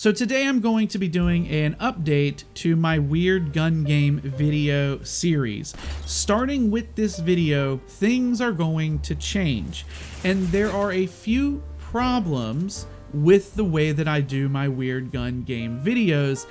So today I'm going to be doing an update to my Weird Gun Game video series. Starting with this video, things are going to change, and there are a few problems with the way that I do my Weird Gun Game videos,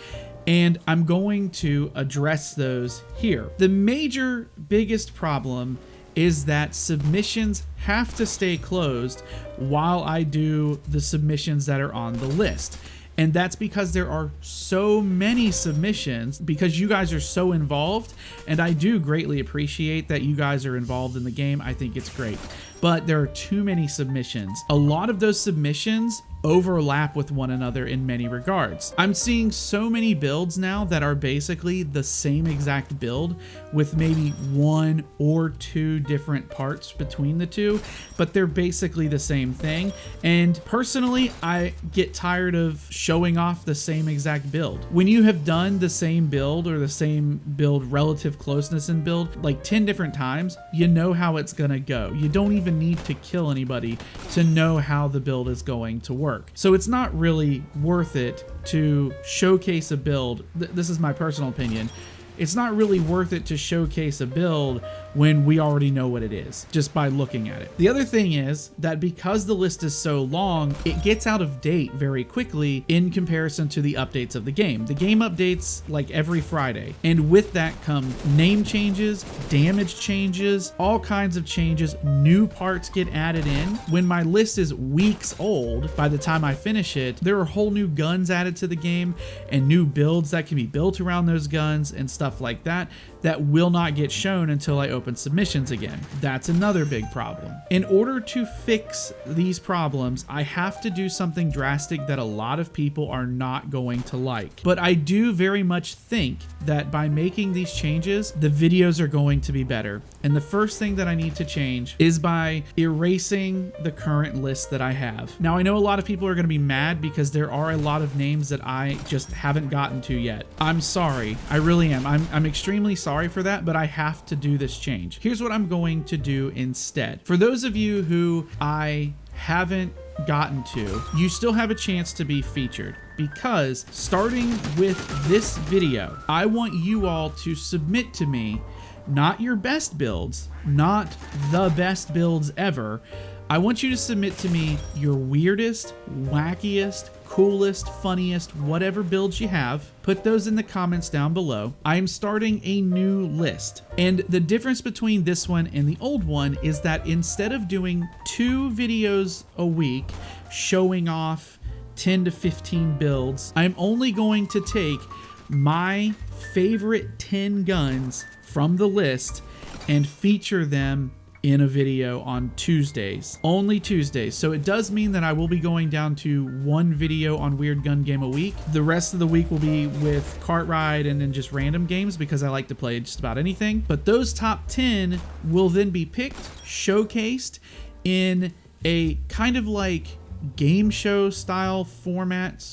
and I'm going to address those here. The biggest problem is that submissions have to stay closed while I do the submissions that are on the list. And that's because there are so many submissions, because you guys are so involved, and I do greatly appreciate that you guys are involved in the game. I think it's great, but there are too many submissions. A lot of those submissions overlap with one another in many regards. I'm seeing so many builds now that are basically the same exact build with maybe one or two different parts between the two, but they're basically the same thing. And personally, I get tired of showing off the same exact build. When you have done the same build or the same build relative closeness in build like 10 different times, you know how it's gonna go. You don't even need to kill anybody to know how the build is going to work. So it's not really worth it to showcase a build. This is my personal opinion. It's not really worth it to showcase a build when we already know what it is just by looking at it. The other thing is that because the list is so long, it gets out of date very quickly in comparison to the updates of the game. The game updates like every Friday, and with that come name changes, damage changes, all kinds of changes, new parts get added in. When my list is weeks old, by the time I finish it, there are whole new guns added to the game and new builds that can be built around those guns and stuff like that will not get shown until I open submissions again. That's another big problem. In order to fix these problems, I have to do something drastic that a lot of people are not going to like. But I do very much think that by making these changes, the videos are going to be better. And the first thing that I need to change is by erasing the current list that I have. Now, I know a lot of people are going to be mad because there are a lot of names that I just haven't gotten to yet. I'm sorry. I really am. I'm extremely sorry for that, but I have to do this change. Here's what I'm going to do instead. For those of you who I haven't gotten to, you still have a chance to be featured, because starting with this video, I want you all to submit to me not your best builds, not the best builds ever. I want you to submit to me your weirdest, wackiest, coolest, funniest, whatever builds you have. Put those in the comments down below. I am starting a new list. And the difference between this one and the old one is that instead of doing 2 videos a week showing off 10 to 15 builds, I'm only going to take my favorite 10 guns from the list and feature them in a video on Tuesdays, only Tuesdays. So it does mean that I will be going down to 1 video on Weird Gun Game a week. The rest of the week will be with Cart Ride and then just random games because I like to play just about anything. But those top 10 will then be picked, showcased in a kind of like game show style format,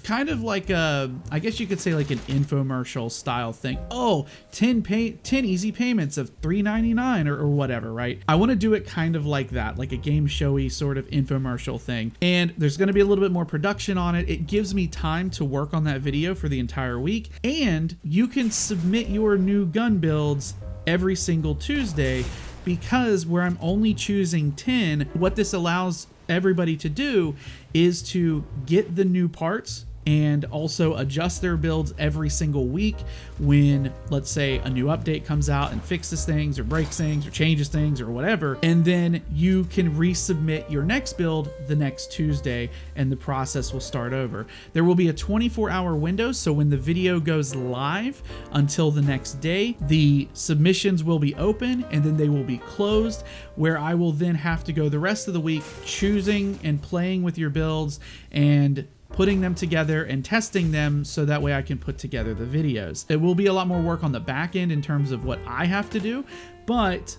kind of like I guess you could say like an infomercial style thing. Oh, 10 easy payments of $3.99 or whatever, right? I want to do it kind of like that, like a game showy sort of infomercial thing. And there's going to be a little bit more production on it. It gives me time to work on that video for the entire week, and you can submit your new gun builds every single Tuesday, because where I'm only choosing 10, what this allows everybody to do is to get the new parts and also adjust their builds every single week when, let's say, a new update comes out and fixes things or breaks things or changes things or whatever, and then you can resubmit your next build the next Tuesday and the process will start over. There will be a 24-hour window, so when the video goes live until the next day, the submissions will be open and then they will be closed, where I will then have to go the rest of the week choosing and playing with your builds and putting them together and testing them so that way I can put together the videos. It will be a lot more work on the back end in terms of what I have to do, but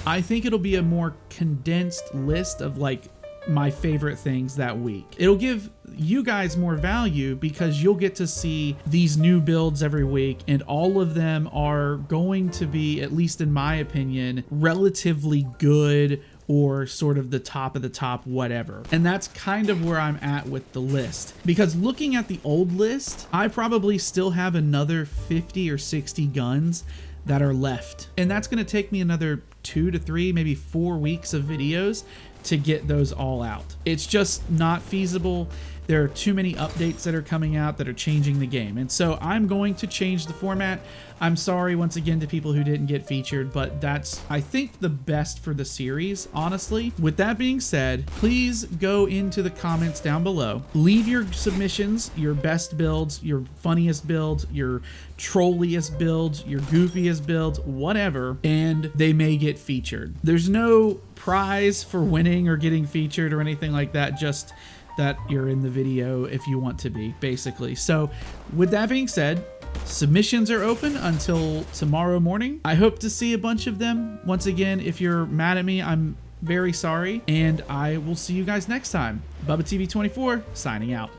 I think it'll be a more condensed list of like my favorite things that week. It'll give you guys more value because you'll get to see these new builds every week, and all of them are going to be, at least in my opinion, relatively good or sort of the top whatever. And that's kind of where I'm at with the list, because looking at the old list, I probably still have another 50 or 60 guns that are left. And that's going to take me another 2 to 3, maybe 4 weeks of videos to get those all out. It's just not feasible. There are too many updates that are coming out that are changing the game. And so I'm going to change the format. I'm sorry once again to people who didn't get featured, but that's, I think, the best for the series, honestly. With that being said, please go into the comments down below. Leave your submissions, your best builds, your funniest builds, your trolliest builds, your goofiest builds, whatever, and they may get featured. There's no prize for winning or getting featured or anything like that, just that you're in the video if you want to be, basically. So with that being said, submissions are open until tomorrow morning. I hope to see a bunch of them. Once again, if you're mad at me, I'm very sorry, and I will see you guys next time. BubbaTV24 signing out.